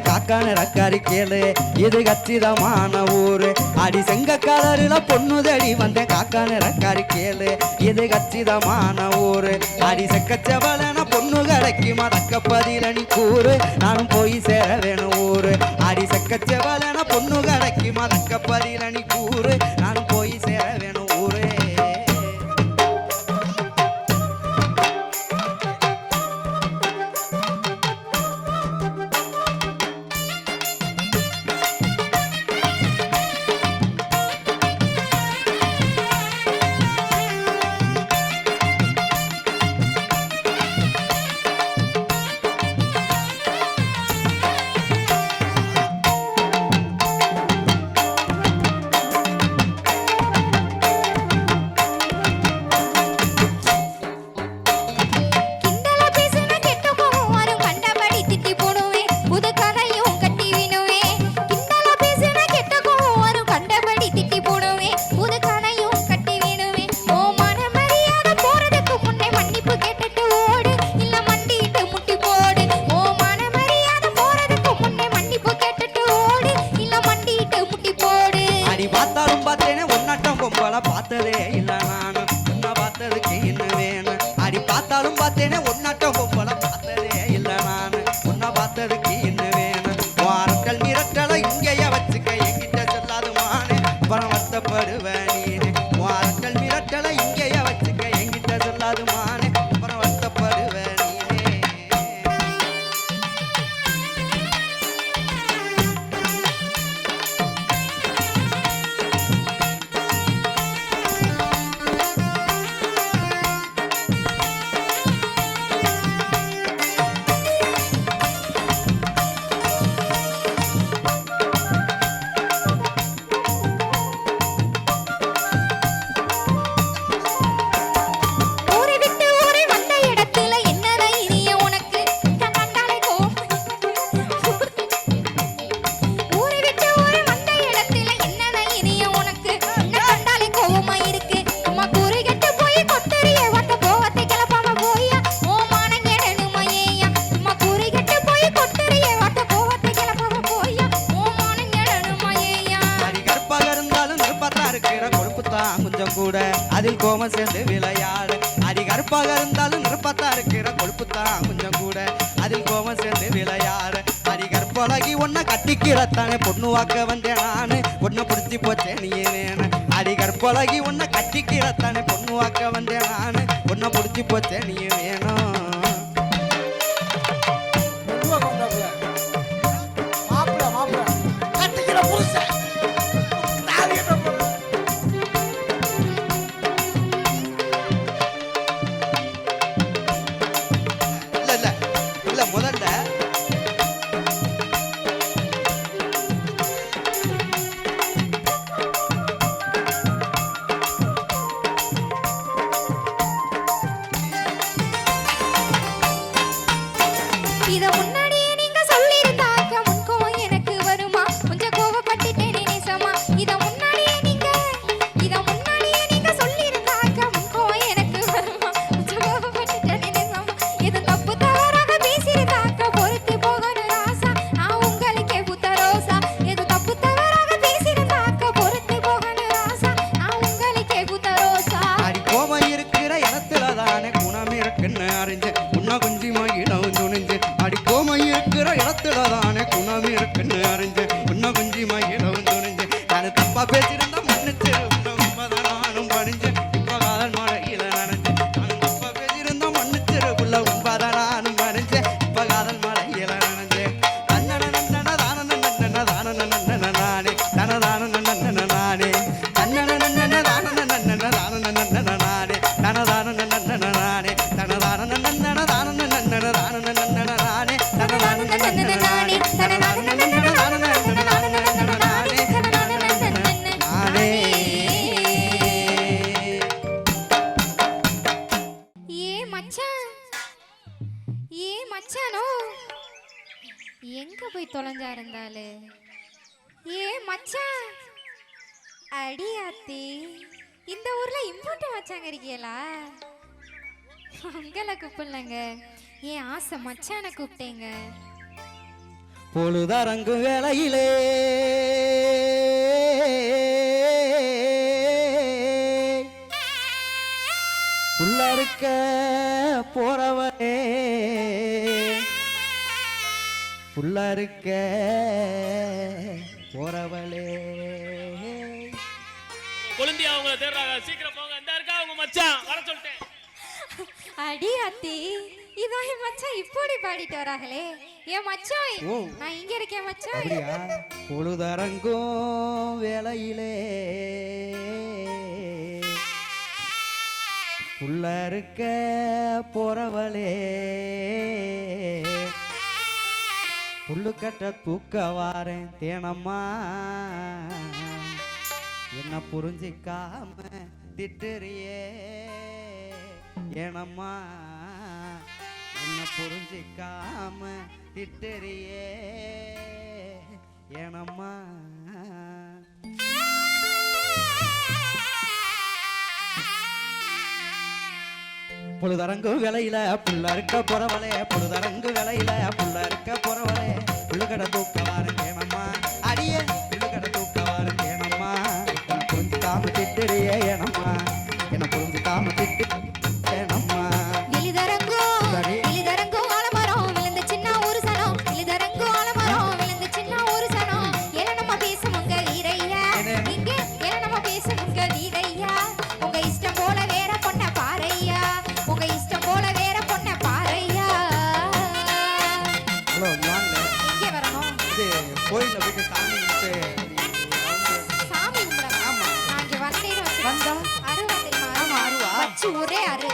வந்தேன் காக்கான ரக்காரி கேளு இது கச்சிதமான ஊரு அடி செங்க கலருல பொண்ணு தேடி வந்தேன் காக்கான ரக்காரி கேளு இது கச்சிதமான ஊரு அடி செக்கச்சவளன பொண்ணு கிடைக்குமா தக்க பதிலனி கூறு நானும் போய் சேர வேணும் ஊரு அடி செக்கச்சவளன பொண்ணு கிடைக்குமா தக்க பதிலனி கூறு நானும் போய் சேர வேணும் ஊரு பார்த்ததே இல்ல நானும் உன்னை பார்த்ததுக்கு என்ன வேணும் அடி பார்த்தாலும் பார்த்தேனே ஒன்னாட்டம் பொம்பளை பார்த்ததே இல்ல நானு உன்னை பார்த்ததுக்கு என்ன வேணும் வாரங்கள் மிரட்டலை இங்கேயே வச்சுக்க என்கிட்ட சொல்லாது மானே அப்புறம் வருத்தப்படுவேன் நீனு வாரங்கள் மிரட்டலை இங்கேயே வச்சுக்க என்கிட்ட சொல்லாது மானே அப்புறம் வருத்தப்படுவேன் நீனே கொஞ்சம் கூட அதில் கோமம் சேர்ந்து விளையாடு அடி கருப்பாக இருந்தாலும் நிற்பத்தா இருக்கிற கொழுப்புத்தான் கொஞ்சம் கூட அதில் கோமம் சேர்ந்து விளையாடு அடி கற்பழகி ஒன்ன கட்டிக்கிறத்தானே பொண்ணு வாக்க வந்தேன் நானு ஒன்ன பிடிச்சி போச்சேன் நீ வேணும் அடி கற்பழகி ஒன்ன கட்டிக்கிறத்தானே பொண்ணு வாக்க வந்தேன் நானு ஒன்ன பிடிச்சி போச்சேன் நீ வேணும் இத முன்னாடியே நீங்க சொல்லிருந்தாக்க முன்கோவம் எனக்கு வருமா கொஞ்சம் கோவப்பட்டுட்டேனே நேசமா இத முன்னாடியே நீங்க சொல்லிருந்தாக்க முன்கோவம் எனக்கு வருமா கொஞ்சம் கோவப்பட்டுட்டேனே நேசமா இது தப்பு தவறாக பேசிருந்தாக்க பொறுத்து போகணும் ராசா நான் உங்களுக்கே புத்த ரோசா இது தப்பு தவறாக பேசிருந்தாக்க பொறுத்து போகணும் ராசா நான் உங்களுக்கே புத்த ரோசா அடி கோவம் இருக்கிற இடத்துல தானே குணம் இருக்குன்னு அறிஞ்சு உன்ன குஞ்சி மகிழவும் துணிஞ்சு அடி கோமம் இருக்கிற இடத்துல தானே குணம் இருக்குன்னு அறிஞ்சு உன்ன குஞ்சி மகிழவும் துணிஞ்சு நான் தப்பா பேசியிருந்தா மன்னிச்சு நானும் பணிஞ்சு இப்ப காதல் மழையில நனைஞ்சு நான் தப்பா பேசியிருந்தா மன்னிச்சு உண்பத நானும் பணிஞ்சு இப்ப காதல் மழையில நனைஞ்சு தன்னன நன்னன தானன நன்னன தானன நன்னன நானே தனதான நன்னன நானே தன்னன நன்னன தானன நன்னன தானன நன்னன நானே தனதான நன்னன நானே தனதான நன்னன தானன நன்னன தானன நன்னன நானே தனதான நன்னன நானே தனதான நன்னன தானன நன்னன நானே நானே ஏ மச்சானோ எங்க போய் தொலைஞ்சா இருந்தாலு ஏ மச்சான் அடியாத்தி இந்த ஊர்ல இம்போர்ட் மச்சாங்க இருக்கீங்களா உங்களை கூப்பிடலங்க ஏன் ஆசை மச்சான கூப்பிட்டேங்க பொழுதரங்கு வேளையிலே உள்ளறுக்க போறவரே உள்ளறுக்க போறவளே கொழுந்தி அவங்கள தேடுறாங்க, சீக்கிரம் போங்க. இந்த இருக்கா அவங்க மச்சான், வர சொல்லிட்டேன். அடி அத்தி இதான் என் மச்சான் இப்படி பாடிட்டு வராங்களே. என் மச்சான் ஓ. நான் இங்க இருக்கேன் மச்சான். அப்படியா? பொழுதரங்கும் வேளையிலே உள்ள இருக்க போறவளே புல்லுக்கட்ட தூக்க வாரேன் தேனம்மா என்ன புரிஞ்சிக்காம திட்டுறியே ஏனம்மா என்ன புரிஞ்சிக்காம திட்டுறியே ஏனம்மா பொழுதரங்கு விலையில புள்ள இருக்க போறவளே பொழுதரங்கு விலையில புள்ள இருக்க போறவளே புள்ளுக்கடை தூக்க வாரேன் ஏனம்மா அடியே புள்ளுக்கடை தூக்க வாரேன் ஏனம்மா என்ன புரிஞ்சுக்காம திட்டுறியே ஏனம்மா என்ன புரிஞ்சுக்காம திட்டு ஏனம்மா இலிதரங்கும் ஆலமரம் விழுந்த சின்ன ஒரு சனம் இலிதரங்கும் ஆலமரம் விழுந்த சின்ன ஒரு சனம் என்ன நம்ம பேசுமுங்க வீரையா இங்க என்ன நம்ம பேசுமுங்க வீரையா உங்க இஷ்டம் போல வேற பொண்ண பாறையா உங்க இஷ்டம் போல வேற பொண்ண பாறையா. ஹலோ வாங்க இங்கே வரணும். இது கோயில்ல போயிட்டு சாமி கும்பிட்டு சாமி கும்பிட. ஆமா. நான் இங்க வந்தேன்னு வச்சு வந்தா? அருவா தெரியுமா? ஆமா, அருவா. வச்சு ஒரே அரு.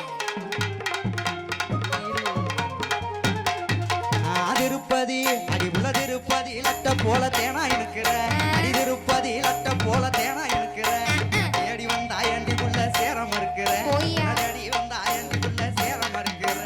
திருப்பதி அடி உள்ள திருப்பதி லட்ட போல தேனா இருக்கிற அடி திருப்பதி லட்ட போல தேனா இருக்கிற தேடி வந்தா ஏண்டிக்குள்ள சேரம் இருக்கிற போய்யா. தேடி வந்தா ஏண்டிக்குள்ள சேரம் இருக்கிற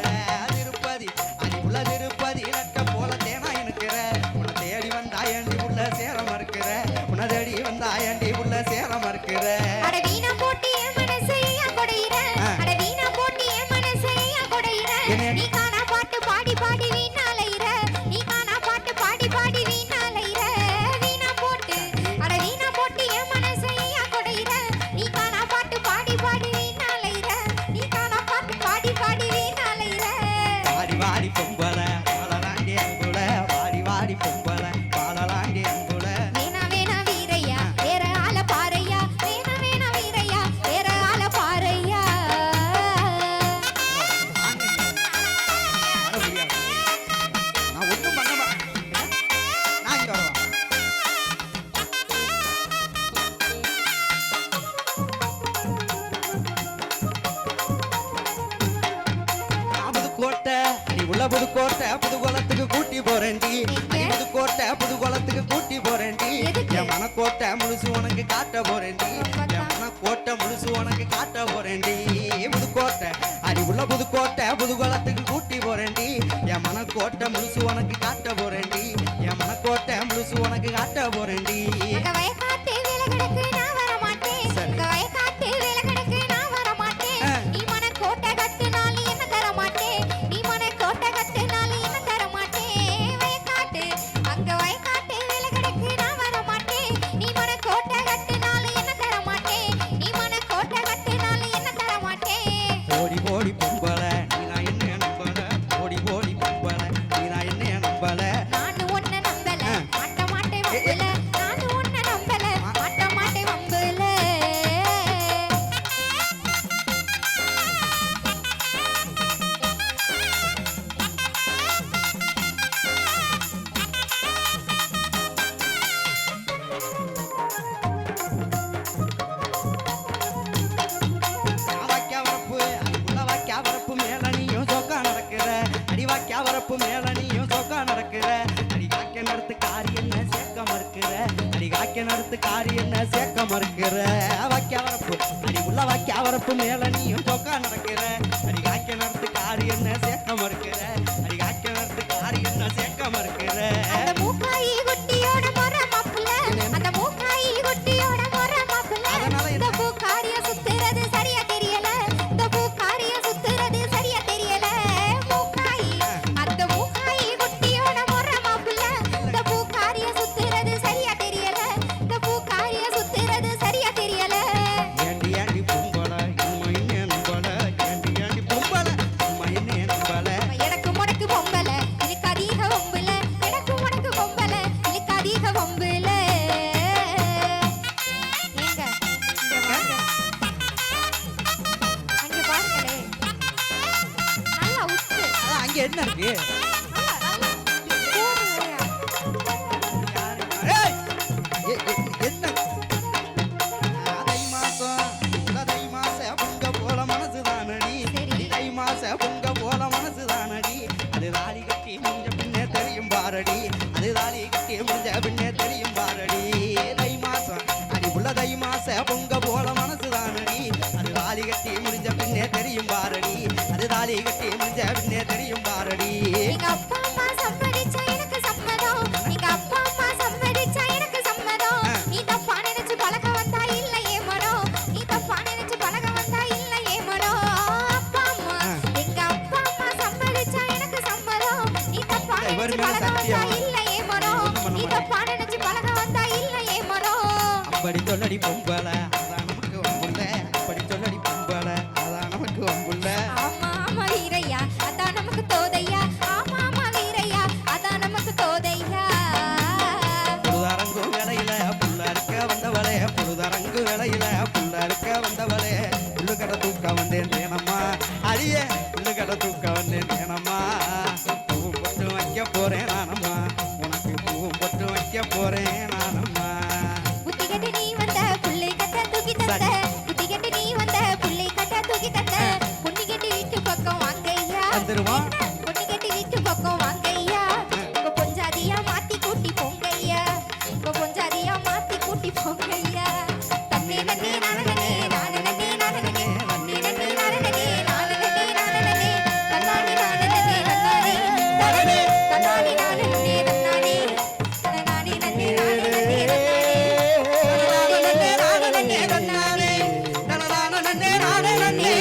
திருப்பதி அடி உள்ள திருப்பதி லட்ட போல தேனா இருக்கிற உன்னை தேடி வந்தா ஏண்டிக்குள்ள சேரம் இருக்கிற உன்னை தேடி வந்தா ஏண்டிக்குள்ள சேரம் இருக்கிற அட வீணா போட்டு என் மனசையா கொடையிற அட வீணா போட்டு என் மனசையா கொடையிற என்ன? நீ காணா பாட்டு பாடி பாடி வீணாலையிற நீ காணா பாட்டு பாடி பாடி வீணாலையிற வீணா போட்டு அட வீணா போட்டு என் மனசையா கொடையிற நீ காணா பாட்டு பாடி பாடி வீணாலையிற நீ காணா பாட்டு பாடி பாடி வீணாலையிற. வாடி வாடி பொம்பல பாடலாண்டி அங்குல வாடி வாடி பொம்பல பாடலாண்டி அங்குல வேணா வேணா வீரையா வேற ஆள பாறையா வேணா வேணா வீரையா வேற ஆள பாறையா. நான் ஒன்றும் பண்ண மாட்டேன் நான் இங்க வருவேன் புதுக்கோட்டை அடி உள்ள புதுக்கோட்டை புதுகுளத்துக்கு கூட்டி போறேன்டி அடி புதுக்கோட்டை புதுகுளத்துக்கு கூட்டி போறேன்டி எதுக்கு? என் மனக்கோட்டை முழுசு உனக்கு காட்ட போறேன்டி என் மனக்கோட்டை முழுசு உனக்கு காட்ட போறேன்டி புதுக்கோட்டை அடி உள்ள புதுக்கோட்டை புதுகுளத்துக்கு கூட்டி போறேன்டி என் மனக்கோட்டை முழுசு உனக்கு காட்ட போறேன்டி என் மனக்கோட்டை முழுசு உனக்கு காட்ட போறேன்டி அங்க வயக்காட்டு வேலை கிடக்கு நான் வர மாட்டேன் சரி. அங்க வயக்காட்டு வேலை கிடக்கு நான் வர மாட்டேன் நீ மன கோட்டை கட்டுனாலும் என்ன தர மாட்டேன் நீ மன கோட்டை கட்டுனாலும் என்ன தர மாட்டேன் வயக்காட்டு அங்க வயக்காட்டு வேலை கிடக்கு நான் வர மாட்டேன் நீ மன கோட்டை கட்டுனாலும் என்ன தர மாட்டேன் நீ மன கோட்டை கட்டுனாலும் என்ன தர மாட்டேன். ஓடி ஓடி பொம்பல நீ நான் என்ன நம்பல ஓடி ஓடி பொம்பல நீ நான் என்ன நம்பல நானு உன்னை நம்பல மாட்ட மாட்டேன் வம்புல நானு உன்னை நம்பல மாட்ட மாட்டேன் வம்புல. வாக்கியா வரப்பு அடிக்குள்ள வாக்கியா வரப்பு மேல நீயும் சோக்கா நடக்கிற அடி வாக்கியா வரப்பு மேல நீயும் சோக்கா நடக்கிற அடி காக்க நடத்து காரி என்ன சேர்க்க மறுக்கிற அடி காக்க நடத்து காரி என்ன சேர்க்க மறுக்கிற வாக்கியா வரப்பு அடி உள்ள வாக்கியா வரப்பு மேல நீயும் சோக்கா நடக்கிற அடி காக்க நடத்து காரி என்ன சேர்க்க மறுக்கிற அடி காக்க நடத்து காரி என்ன சேர்க்க மறுக்கிற அந்த மூக்காயி குட்டியோட மொர மாப்புல அந்த மூக்காயி குட்டியோட மொர மாப்புல அதனால என்ன? இந்த பூக்காரிய சுத்துறது சரியா தெரியல இந்த பூக்காரிய சுத்துறது சரியா தெரியல மூக்காயி அந்த மூக்காயி குட்டியோட மொர மாப்புல இந்த இங்க என்ன இருக்கு ஏய், என்ன தை மாசம் தை மாச பொங்க போல மனசுதானடி சரி. தை மாச பொங்க போல மனசுதானடி அது தாலி கட்டி முடிஞ்ச பின்னே தெரியும் பாரடி அது தாலி கட்டி முடிஞ்ச பின்னே தெரியும் பாரடி தை மாசம் அடி புள்ள தை மாச பொங்க போல மனசுதானடி அது தாலி கட்டி முடிஞ்ச பின்னே தெரியும் பாரடி அது தாலி கட்டி முடிஞ்ச பின்னே தெரியும் பாரடி எங்க அப்பா அம்மா சம்மதிச்சா எனக்கு சம்மதம் எங்க அப்பா அம்மா சம்மதிச்சா எனக்கு சம்மதம் நீ தப்பா நினைச்சு பழக வந்தா இல்ல ஏமனம் நீ தப்பா நினைச்சு பழக வந்தா இல்ல ஏமனம் அப்பா அம்மா எங்க அப்பா அம்மா சம்மதிச்சா எனக்கு சம்மதம் நீ தப்பா இவர் நினைச்சு மேல பழக வந்தா சத்தியமா? இல்ல ஏமனம் நீ தப்பா நினைச்சு பழக வந்தா இல்ல ஏமனம் அப்படி சொல்லடி பொம்பள அதான் நமக்கு வம்புள்ள அப்படி சொல்லடி பொம்பள அதான் நமக்கு வம்புள்ள ஆமா ஆமா வீரையா அதான் நமக்கு தோதையா ஆமா ஆமா வீரையா அதான் நமக்கு தோதையா புழுதரங்கு வேலையில புள்ள இருக்க வந்தவளே புழுதரங்கு வேலையில புள்ள இருக்க வந்தவளே புல்லு கடை தூக்க வந்தேன் தேனம்மா அடியே புல்லு கடை தூக்க வந்தேன் தேனம்மா பூவும் பொட்டு வைக்க போறேன் நானம்மா உனக்கு பூவும் பொட்டு வைக்க போறேன் நானம்மா புத்தி கட்டு நீ வந்த புள்ளை கட்ட தூக்கி தந்த புத்தி கட்டு நீ வந்த புள்ளை கட்ட தூக்கி தந்த பொண்ணு கட்டி வீட்டு பக்கம் வாங்கையா வந்துருமா? பொண்ணு கட்டி வீட்டு பக்கம் வாங்கையா உங்க பொஞ்சாதியா மாத்தி கூட்டி போங்கய்யா உங்க பொஞ்சாதியா மாத்தி கூட்டி போங்கய்யா தண்ணி நன்னே நானே நானே நன்னே நானே தண்ணி நன்னே நானே நானே நானே தன்னானி நானே நன்னானே தனனே தன்னானி நானே நன்னானே தன்னானி நன்னே நானே நன்னானே